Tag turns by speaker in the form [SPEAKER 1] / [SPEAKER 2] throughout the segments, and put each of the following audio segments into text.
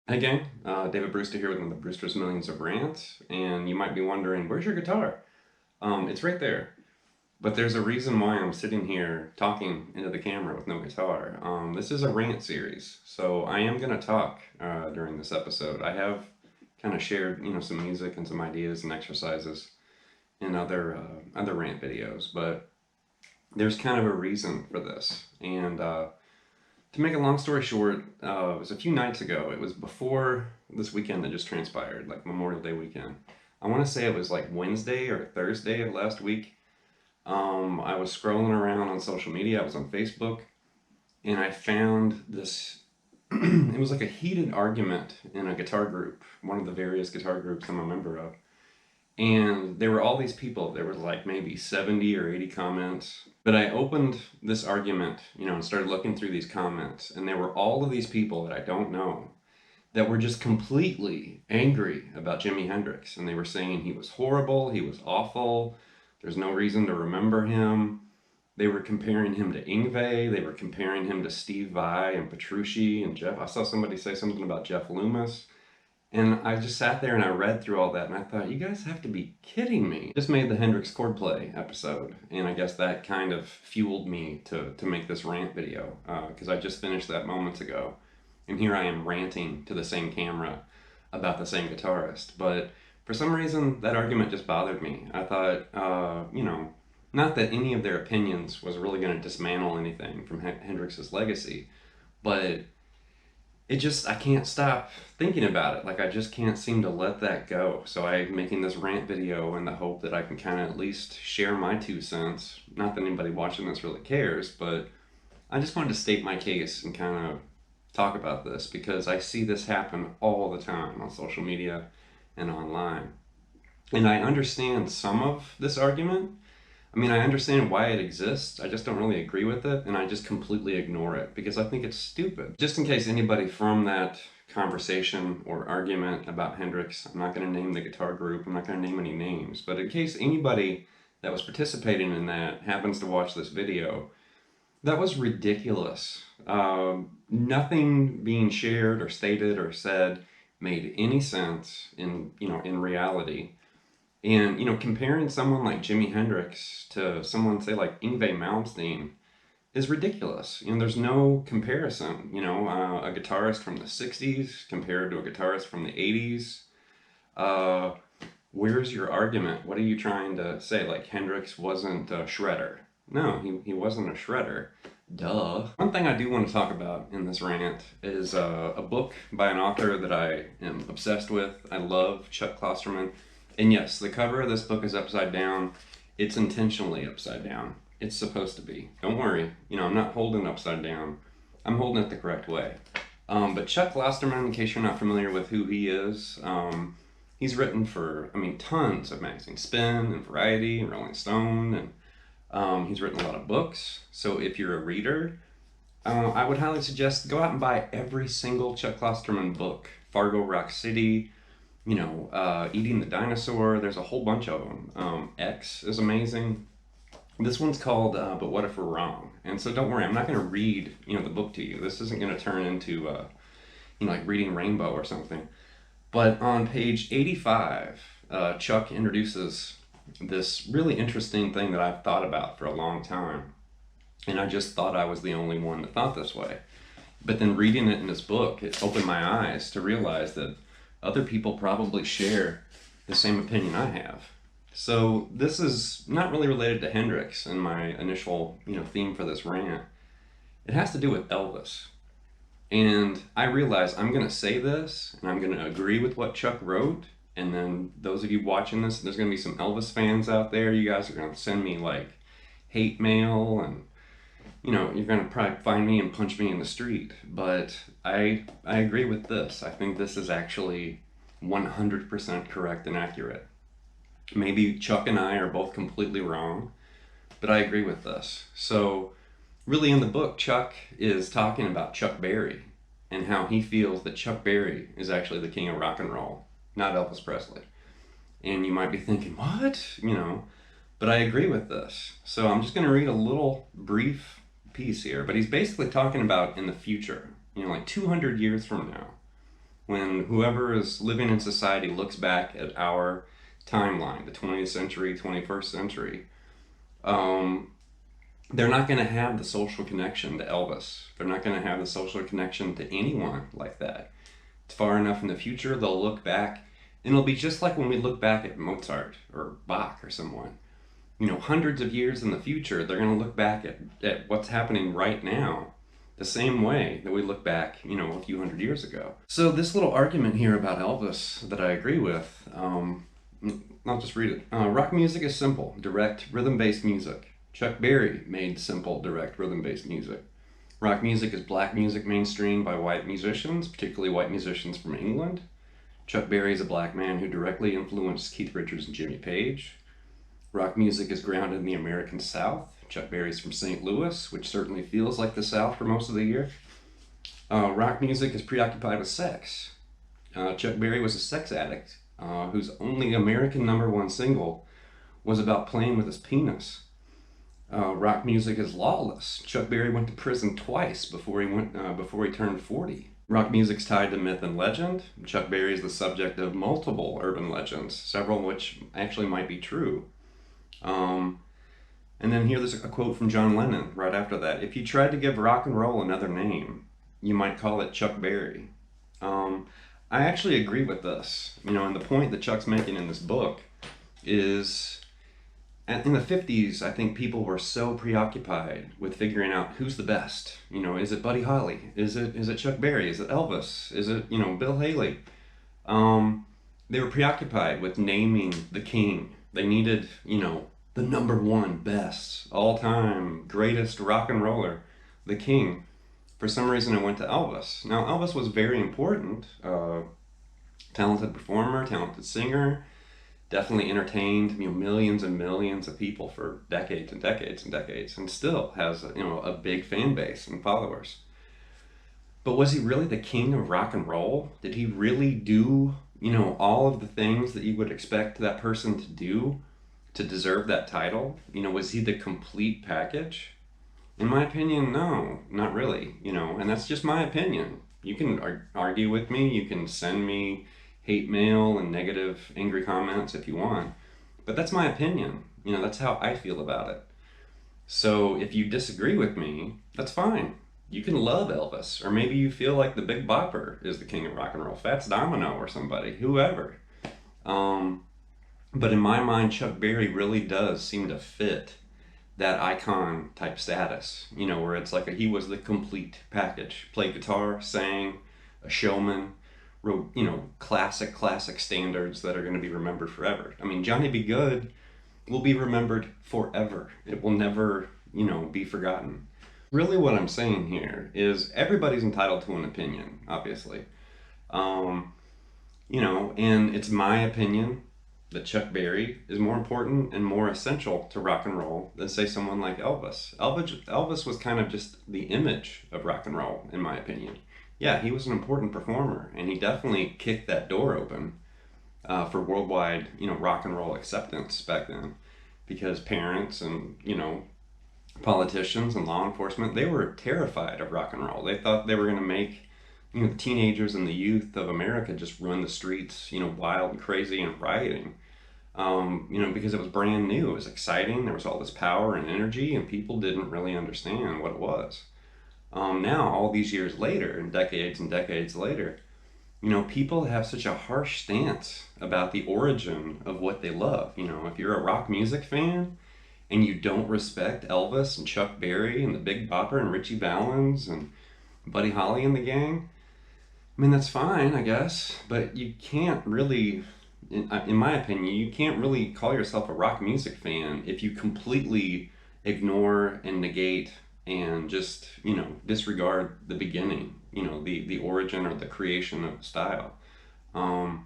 [SPEAKER 1] Hey gang, David Brewster here with one of the Brewster's Millions of Rants, and you might be wondering, where's your guitar? It's right there, but there's a reason why I'm sitting here talking into the camera with no guitar. This is a rant series, so I am gonna talk during this episode. I have kind of shared, some music and some ideas and exercises in other rant videos, but there's kind of a reason for this, and to make a long story short, it was a few nights ago. It was before this weekend that just transpired, like Memorial Day weekend. I want to say it was like Wednesday or Thursday of last week. I was scrolling around on social media. I was on Facebook, and I found this. It was like a heated argument in a guitar group, one of the various guitar groups I'm a member of. And there were all these people. There was like maybe 70 or 80 comments. But I opened this argument, and started looking through these comments. And there were all of these people that I don't know that were just completely angry about Jimi Hendrix. And they were saying he was horrible, he was awful, there's no reason to remember him. They were comparing him to Yngwie. They were comparing him to Steve Vai and Petrucci and Jeff. I saw somebody say something about Jeff Loomis. And I just sat there and I read through all that and I thought, you guys have to be kidding me. Just made the Hendrix chord play episode, and I guess that kind of fueled me to make this rant video, because I just finished that moments ago. And here I am ranting to the same camera about the same guitarist. But for some reason, that argument just bothered me. I thought, not that any of their opinions was really going to dismantle anything from Hendrix's legacy, but I can't stop thinking about it. Like, I just can't seem to let that go. So I'm making this rant video in the hope that I can kind of at least share my 2 cents. Not that anybody watching this really cares, but I just wanted to state my case and kind of talk about this because I see this happen all the time on social media and online. And I understand some of this argument. I mean, I understand why it exists. I just don't really agree with it, and I just completely ignore it because I think it's stupid. Just in case anybody from that conversation or argument about Hendrix, I'm not going to name the guitar group, I'm not going to name any names, but in case anybody that was participating in that happens to watch this video, that was ridiculous. Nothing being shared or stated or said made any sense in reality. And, comparing someone like Jimi Hendrix to someone, say, like Yngwie Malmsteen is ridiculous. There's no comparison. A guitarist from the 60s compared to a guitarist from the 80s. Uh, where's your argument? What are you trying to say? Like, Hendrix wasn't a shredder. No, he wasn't a shredder. Duh. One thing I do want to talk about in this rant is a book by an author that I am obsessed with. I love Chuck Klosterman. And yes, the cover of this book is upside down. It's intentionally upside down. It's supposed to be. Don't worry. I'm not holding it upside down. I'm holding it the correct way. But Chuck Klosterman, in case you're not familiar with who he is, he's written for, tons of magazines. Spin and Variety and Rolling Stone. And he's written a lot of books. So if you're a reader, I would highly suggest go out and buy every single Chuck Klosterman book. Fargo Rock City, Eating the Dinosaur. There's a whole bunch of them. X is amazing. This one's called But What If We're Wrong? And so don't worry, I'm not going to read, the book to you. This isn't going to turn into, like reading Rainbow or something. But on page 85, Chuck introduces this really interesting thing that I've thought about for a long time. And I just thought I was the only one that thought this way. But then reading it in this book, it opened my eyes to realize that other people probably share the same opinion I have. So this is not really related to Hendrix and my initial, theme for this rant. It has to do with Elvis. And I realize I'm going to say this and I'm going to agree with what Chuck wrote. And then those of you watching this, there's going to be some Elvis fans out there. You guys are going to send me like hate mail and you're going to probably find me and punch me in the street. But I agree with this. I think this is actually 100% correct and accurate. Maybe Chuck and I are both completely wrong, but I agree with this. So really in the book, Chuck is talking about Chuck Berry and how he feels that Chuck Berry is actually the king of rock and roll, not Elvis Presley. And you might be thinking, what? But I agree with this. So I'm just going to read a little brief piece here, but he's basically talking about in the future, like 200 years from now, When whoever is living in society looks back at our timeline, the 20th century, 21st century, um, they're not going to have the social connection to Elvis. They're not going to have the social connection to anyone like that. It's far enough in the future, they'll look back, and it'll be just like when we look back at Mozart or Bach or someone. Hundreds of years in the future, they're going to look back at what's happening right now the same way that we look back, a few hundred years ago. So this little argument here about Elvis that I agree with, I'll just read it. Rock music is simple, direct, rhythm-based music. Chuck Berry made simple, direct, rhythm-based music. Rock music is black music mainstreamed by white musicians, particularly white musicians from England. Chuck Berry is a black man who directly influenced Keith Richards and Jimmy Page. Rock music is grounded in the American South. Chuck Berry's from St. Louis, which certainly feels like the South for most of the year. Rock music is preoccupied with sex. Chuck Berry was a sex addict whose only American #1 single was about playing with his penis. Rock music is lawless. Chuck Berry went to prison twice before he turned 40. Rock music's tied to myth and legend. Chuck Berry is the subject of multiple urban legends, several of which actually might be true. And then there's a quote from John Lennon right after that. If you tried to give rock and roll another name, you might call it Chuck Berry. I actually agree with this. And the point that Chuck's making in this book is, in the 50s, I think people were so preoccupied with figuring out who's the best. Is it Buddy Holly? Is it Chuck Berry? Is it Elvis? Is it, Bill Haley? They were preoccupied with naming the king. They needed, the #1 best, all-time greatest rock and roller, the king. For some reason, I went to Elvis. Now, Elvis was very important. Talented performer, talented singer, definitely entertained millions and millions of people for decades and decades and decades, and still has a big fan base and followers. But was he really the king of rock and roll? Did he really do all of the things that you would expect that person to do to deserve that title? Was he the complete package? In my opinion, no, not really, and that's just my opinion. You can argue with me, you can send me hate mail and negative, angry comments if you want, but that's my opinion. That's how I feel about it. So if you disagree with me, that's fine. You can love Elvis, or maybe you feel like the Big Bopper is the king of rock and roll, Fats Domino or somebody, whoever. But in my mind, Chuck Berry really does seem to fit that icon type status, where it's like he was the complete package. Played guitar, sang, a showman, wrote, classic standards that are going to be remembered forever. Johnny B. Good will be remembered forever. It will never, be forgotten. Really what I'm saying here is everybody's entitled to an opinion, obviously. And it's my opinion that Chuck Berry is more important and more essential to rock and roll than, say, someone like Elvis. Elvis was kind of just the image of rock and roll, in my opinion. Yeah, he was an important performer, and he definitely kicked that door open for worldwide, rock and roll acceptance back then, because parents and, politicians and law enforcement, they were terrified of rock and roll. They thought they were going to make, the teenagers and the youth of America just run the streets, wild and crazy and rioting. Because it was brand new, it was exciting, there was all this power and energy, and people didn't really understand what it was. Now, all these years later, and decades later, people have such a harsh stance about the origin of what they love. If you're a rock music fan and you don't respect Elvis and Chuck Berry and the Big Bopper and Ritchie Valens and Buddy Holly and the gang, that's fine, I guess, but you can't really, in my opinion, you can't really call yourself a rock music fan if you completely ignore and negate and just, disregard the beginning, the origin or the creation of the style. And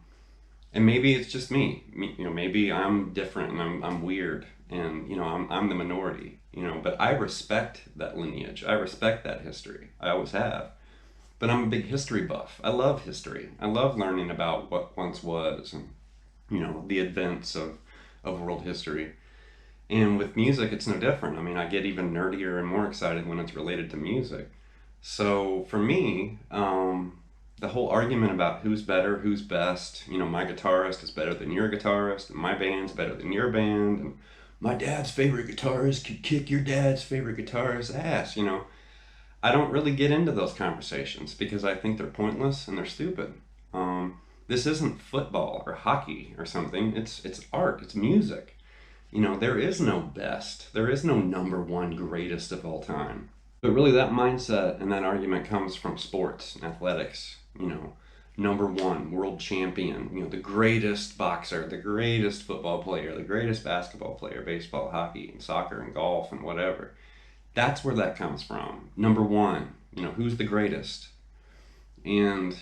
[SPEAKER 1] maybe it's just me, maybe I'm different and I'm weird and, I'm the minority, but I respect that lineage. I respect that history. I always have. But I'm a big history buff. I love history. I love learning about what once was and, the events of world history. And with music, it's no different. I get even nerdier and more excited when it's related to music. So for me, the whole argument about who's better, who's best, my guitarist is better than your guitarist, and my band's better than your band, and my dad's favorite guitarist could kick your dad's favorite guitarist's ass. I don't really get into those conversations because I think they're pointless and they're stupid. This isn't football or hockey or something. It's art. It's music. There is no best. There is no number one greatest of all time. But really, that mindset and that argument comes from sports and athletics. Number one, world champion, the greatest boxer, the greatest football player, the greatest basketball player, baseball, hockey, and soccer, and golf, and whatever. That's where that comes from. Number one, who's the greatest? And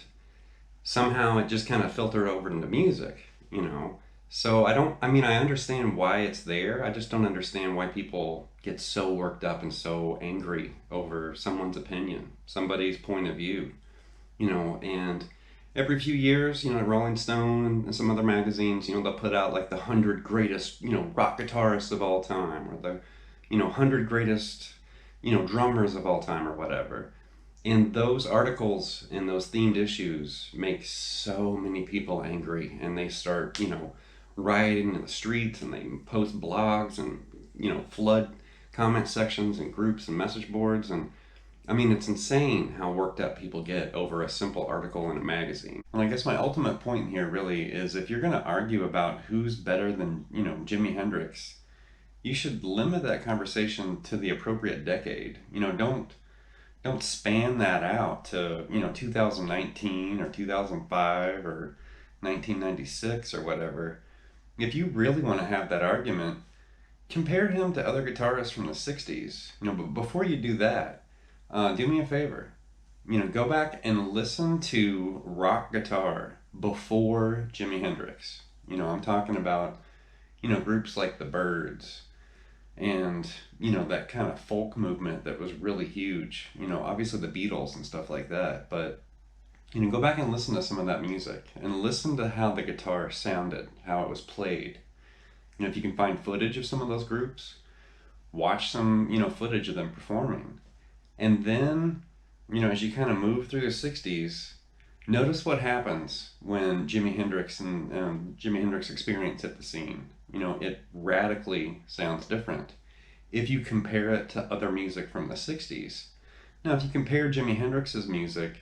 [SPEAKER 1] somehow it just kind of filtered over into music. So I understand why it's there. I just don't understand why people get so worked up and so angry over someone's opinion, somebody's point of view. And every few years, Rolling Stone and some other magazines, they'll put out like the 100 greatest, rock guitarists of all time, or the, 100 greatest, drummers of all time, or whatever. And those articles and those themed issues make so many people angry, and they start, rioting in the streets, and they post blogs and, flood comment sections and groups and message boards. And it's insane how worked up people get over a simple article in a magazine. And I guess my ultimate point here really is, if you're going to argue about who's better than, Jimi Hendrix, you should limit that conversation to the appropriate decade. Don't span that out to 2019 or 2005 or 1996 or whatever. If you really want to have that argument, compare him to other guitarists from the 60s. But before you do that, do me a favor. Go back and listen to rock guitar before Jimi Hendrix. I'm talking about groups like the Byrds, and that kind of folk movement that was really huge. Obviously the Beatles and stuff like that. But go back and listen to some of that music, and listen to how the guitar sounded, how it was played. If you can find footage of some of those groups, watch some footage of them performing. And then as you kind of move through the 60s, notice what happens when Jimi Hendrix and Jimi Hendrix Experience hit the scene. It radically sounds different if you compare it to other music from the 60s. Now, if you compare Jimi Hendrix's music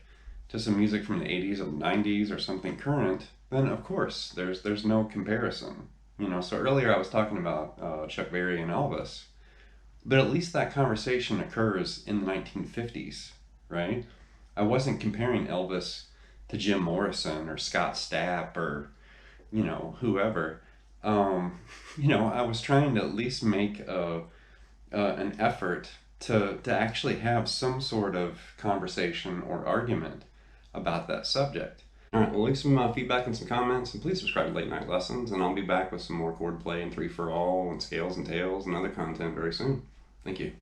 [SPEAKER 1] to some music from the 80s or the 90s or something current, then of course there's no comparison. So earlier I was talking about Chuck Berry and Elvis, but at least that conversation occurs in the 1950s, right? I wasn't comparing Elvis to Jim Morrison or Scott Stapp or whoever. I was trying to at least make an effort to actually have some sort of conversation or argument about that subject. All right, well, leave some feedback and some comments, and please subscribe to Late Night Lessons, and I'll be back with some more chord play and 3 for all and scales and tails and other content very soon. Thank you.